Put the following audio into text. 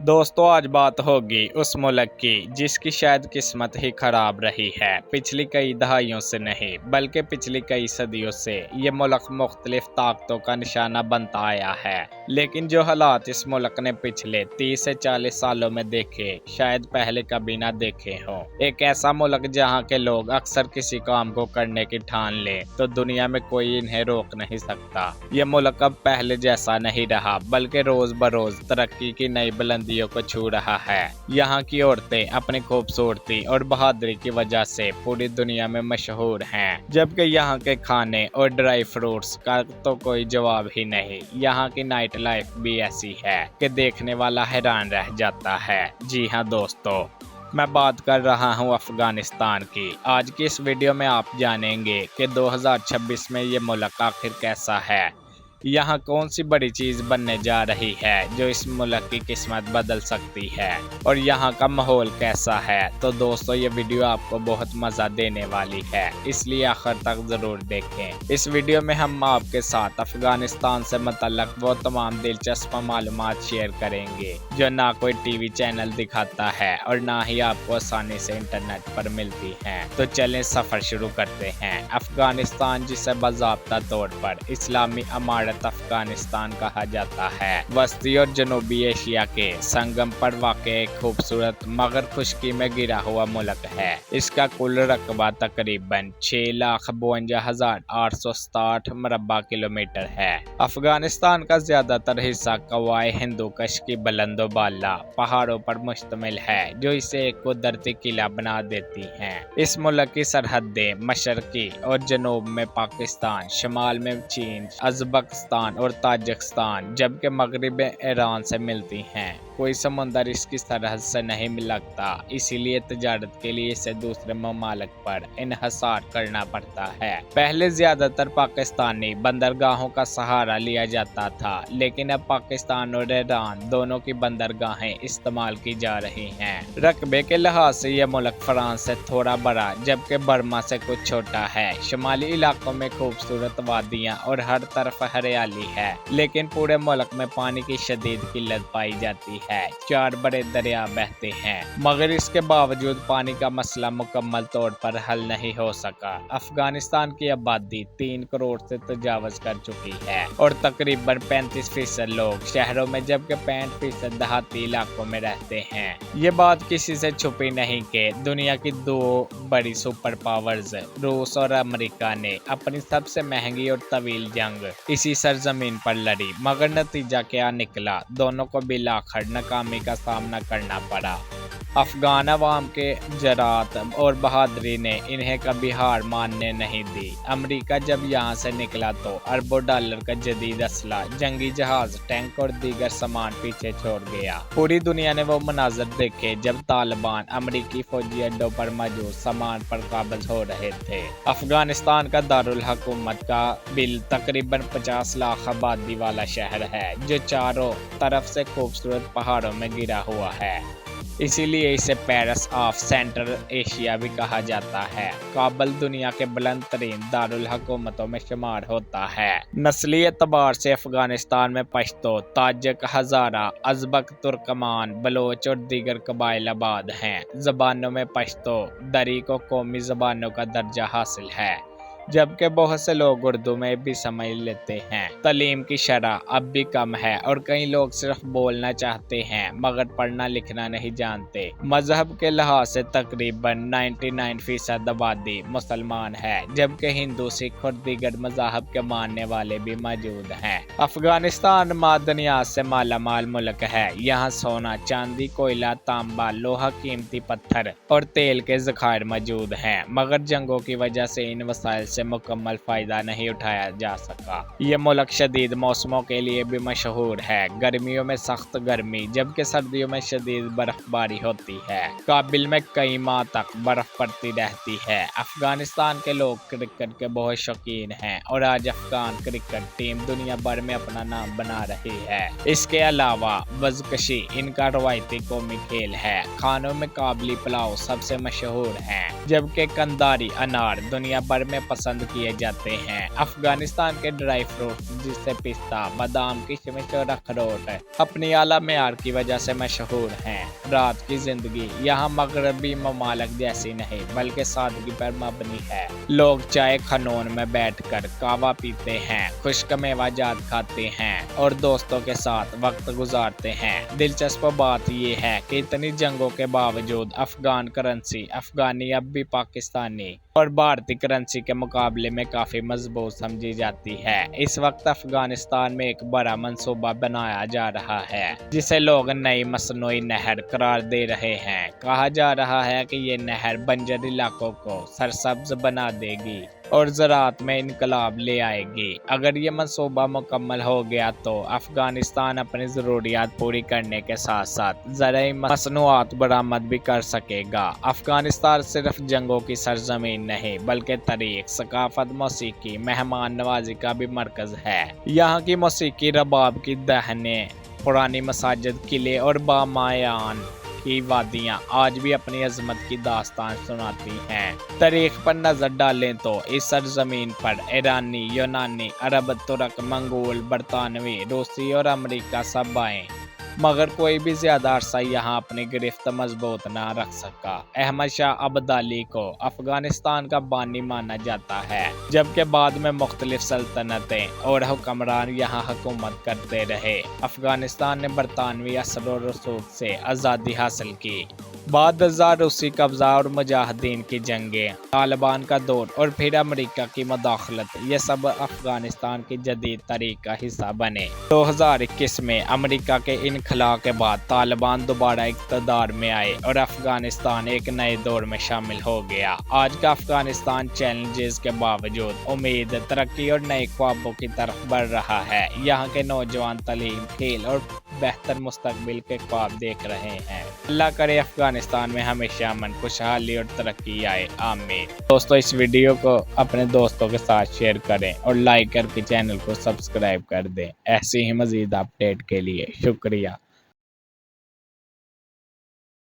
दोस्तों आज बात होगी उस मुल्क की जिसकी शायद किस्मत ही खराब रही है। पिछली कई दहाइयों से नहीं बल्कि पिछली कई सदियों से ये मुल्क मुख्तलिफ ताकतों का निशाना बनता आया है, लेकिन जो हालात इस मुल्क ने पिछले 30 से 40 सालों में देखे शायद पहले कभी ना देखे हों। एक ऐसा मुल्क जहाँ के लोग अक्सर किसी काम को करने की ठान लें तो दुनिया में कोई इन्हें रोक नहीं सकता। ये मुल्क अब पहले जैसा नहीं रहा बल्कि रोज बरोज तरक्की की नई बुलंदियों को छू रहा है। यहाँ की औरतें अपनी खूबसूरती और बहादुरी की वजह से पूरी दुनिया में मशहूर हैं, जबकि यहाँ के खाने और ड्राई फ्रूट्स का तो कोई जवाब ही नहीं। यहाँ की नाइट लाइफ भी ऐसी है कि देखने वाला हैरान रह जाता है। जी हाँ दोस्तों, मैं बात कर रहा हूँ अफगानिस्तान की। आज की इस वीडियो में आप जानेंगे कि 2026 में ये मुल्क आखिर कैसा है, यहाँ कौन सी बड़ी चीज़ बनने जा रही है जो इस मुल्क की किस्मत बदल सकती है और यहाँ का माहौल कैसा है। तो दोस्तों ये वीडियो आपको बहुत मज़ा देने वाली है, इसलिए आखिर तक ज़रूर देखें। इस वीडियो में हम आपके साथ अफगानिस्तान से मुतल्लक वो तमाम दिलचस्प मालूमात शेयर करेंगे जो ना कोई टीवी चैनल दिखाता है और ना ही आपको आसानी से इंटरनेट पर मिलती हैं। तो चलें सफ़र शुरू करते हैं। अफगानिस्तान, जिसे बाज़ाब्ता तौर पर इस्लामी अमारत अफगानिस्तान कहा जाता है, वस्ती और जनूबी एशिया के संगम पर वाक़ एक खूबसूरत मगर खुशकी में गिरा हुआ मुल्क है। इसका कुल रकबा तकरीबन 6,52,867 मुरब्बा किलोमीटर है। अफगानिस्तान का ज्यादातर हिस्सा कवाए हिंदुकश की बुलंदोबाला पहाड़ों पर मुश्तमिल है जो इसे एक कुदरती किला बना देती हैं। इस मुल्क की सरहदें मशरकी और जनूब में पाकिस्तान, शिमाल में चीन, अज़बकिस्तान और ताजिकिस्तान, जबकि मगरिब में ईरान से मिलती हैं। कोई समुंदर इसकी सरहद से नहीं लगता, इसीलिए तजारत के लिए इसे दूसरे ममालिक पर इन्हसार करना पड़ता है। पहले ज्यादातर पाकिस्तानी बंदरगाहों का सहारा लिया जाता था, लेकिन अब पाकिस्तान और ईरान दोनों की बंदरगाहें इस्तेमाल की जा रही हैं। रकबे के लिहाज से यह मुल्क फ्रांस से थोड़ा बड़ा जबकि बर्मा से कुछ छोटा है। शुमाली इलाकों में खूबसूरत वादियां और हर तरफ हरियाली है, लेकिन पूरे मुल्क में पानी की शदीद किल्लत पाई जाती है। 4 बड़े दरिया बहते हैं, मगर इसके बावजूद पानी का मसला मुकम्मल तौर पर हल नहीं हो सका। अफगानिस्तान की आबादी 3 करोड़ से तजावज कर चुकी है और तकरीबन 35% लोग शहरों में जबकि 65% देहाती इलाकों में रहते हैं। ये बात किसी से छुपी नहीं कि दुनिया की 2 बड़ी सुपर पावर्स रूस और अमेरिका ने अपनी सबसे महंगी और तवील जंग इसी सरजमीन पर लड़ी, मगर नतीजा क्या निकला? दोनों को बिलाखिर नाकामी का सामना करना पड़ा। अफगान अवाम के जरात और बहादुरी ने इन्हें कभी हार मानने नहीं दी। अमेरिका जब यहाँ से निकला तो अरबों डॉलर का जदीद असला, जंगी जहाज, टैंक और दीगर सामान पीछे छोड़ गया। पूरी दुनिया ने वो मनाजर देखे जब तालिबान अमेरिकी फौजी अड्डों पर मौजूद सामान पर काबज हो रहे थे। अफगानिस्तान का दारुल हुकूमत का बिल तकरीबन 50 लाख आबादी वाला शहर है जो चारों तरफ से खूबसूरत पहाड़ों में गिरा हुआ है, इसीलिए इसे पेरिस ऑफ सेंट्रल एशिया भी कहा जाता है। काबुल दुनिया के बुलंद तरीन दारुल हुकूमतों में शुमार होता है। नस्ली एतबार से अफगानिस्तान में पश्तो, ताजिक, हजारा, अज़बक, तुर्कमान, बलोच और दीगर कबाइल आबाद हैं। ज़बानों में पश्तो दरी को कौमी ज़बानों का दर्जा हासिल है, जबकि बहुत से लोग उर्दू में भी समझ लेते हैं। तालीम की शरह अब भी कम है और कई लोग सिर्फ बोलना चाहते हैं मगर पढ़ना लिखना नहीं जानते। मजहब के लिहाज से तकरीबन 99% आबादी मुसलमान है, जबकि हिंदू, सिख और दीगर मजहब के मानने वाले भी मौजूद हैं। अफगानिस्तान मादनियात से मालामाल मुल्क है। यहाँ सोना, चांदी, कोयला, तांबा, लोहा, कीमती पत्थर और तेल के ज़खायर मौजूद हैं, मगर जंगों की वजह से इन वसाइल से मुकम्मल फायदा नहीं उठाया जा सका। ये मुल्क शदीद मौसमों के लिए भी मशहूर है। गर्मियों में सख्त गर्मी जबकि सर्दियों में शदीद बर्फबारी होती है। काबिल में कई माह तक बर्फ पड़ती रहती है। अफगानिस्तान के लोग क्रिकेट के बहुत शौकीन हैं और आज अफगान क्रिकेट टीम दुनिया भर में अपना नाम बना रही है। इसके अलावा वज़कशी इनका रवायती कौमी खेल है। खानों में काबली पुलाव सबसे मशहूर है, जबकि कंदारी अनार दुनिया भर में पसंद किए जाते हैं। अफगानिस्तान के ड्राई फ्रूट जिससे पिस्ता, बादाम, किशमिश और अखरोट अपनी आला मेयार की वजह से मशहूर हैं। रात की जिंदगी यहाँ मगरबी ममालिक जैसी नहीं बल्कि सादगी पर मबनी है। लोग चाय खनोन में बैठकर कावा पीते हैं, खुश्क मेवा जात खाते हैं और दोस्तों के साथ वक्त गुजारते हैं। दिलचस्प बात यह है कि इतनी जंगों के बावजूद अफगान करेंसी अफगानी अब भी पाकिस्तानी और भारतीय करेंसी के मुकाबले में काफी मजबूत समझी जाती है। इस वक्त अफगानिस्तान में एक बड़ा मंसूबा बनाया जा रहा है जिसे लोग नई मसनूई नहर करार दे रहे हैं। कहा जा रहा है कि ये नहर बंजर इलाकों को सरसब्ज बना देगी और ज़राअत में इनकलाब ले आएगी। अगर ये मंसूबा मुकम्मल हो गया तो अफगानिस्तान अपनी ज़रूरियात पूरी करने के साथ साथ ज़राई मसनूआत बरामद भी कर सकेगा। अफगानिस्तान सिर्फ जंगों की सरजमीन नहीं बल्कि तारीख, सकाफत, मौसीकी, मेहमान नवाजी का भी मरकज़ है। यहाँ की मौसीकी, रबाब की दहनें, पुरानी मसाजिद, किले और बामायान की वादियाँ आज भी अपनी अजमत की दास्तान सुनाती हैं। तारीख पर नजर डालें तो इस सरजमीन पर ईरानी, यूनानी, अरब, तुर्क, मंगोल, बरतानवी, रूसी और अमेरिका सब आए मगर कोई भी ज्यादा अरसा यहाँ अपनी गिरफ्त मजबूत ना रख सका। अहमद शाह अब्दाली को अफगानिस्तान का बानी माना जाता है, जबकि बाद में मुख्तलिफ सल्तनतें और हुक्मरान यहाँ हुकूमत करते रहे। अफगानिस्तान ने बरतानवी असर और रसूख से आज़ादी हासिल की। बाद रूसी कब्जा और मुजाहिदीन की जंगें, तालिबान का दौर और फिर अमेरिका की मदाखलत, ये सब अफगानिस्तान की जदीद तारीख का हिस्सा बने। 2021 में अमेरिका के इनखला के बाद तालिबान दोबारा इक़्तिदार में आए और अफगानिस्तान एक नए दौर में शामिल हो गया। आज का अफगानिस्तान चैलेंजेस के बावजूद उम्मीद, तरक्की और नए ख्वाबों की तरफ बढ़ रहा है। यहाँ के नौजवान तालीम, खेल और बेहतर मुस्तकबिल के ख्वाब देख रहे हैं। अल्लाह करे अफगानिस्तान में हमेशा अमन, खुशहाली और तरक्की आए, आमीन। दोस्तों, इस वीडियो को अपने दोस्तों के साथ शेयर करें और लाइक करके चैनल को सब्सक्राइब कर दें। ऐसी ही मज़ीद अपडेट के लिए शुक्रिया।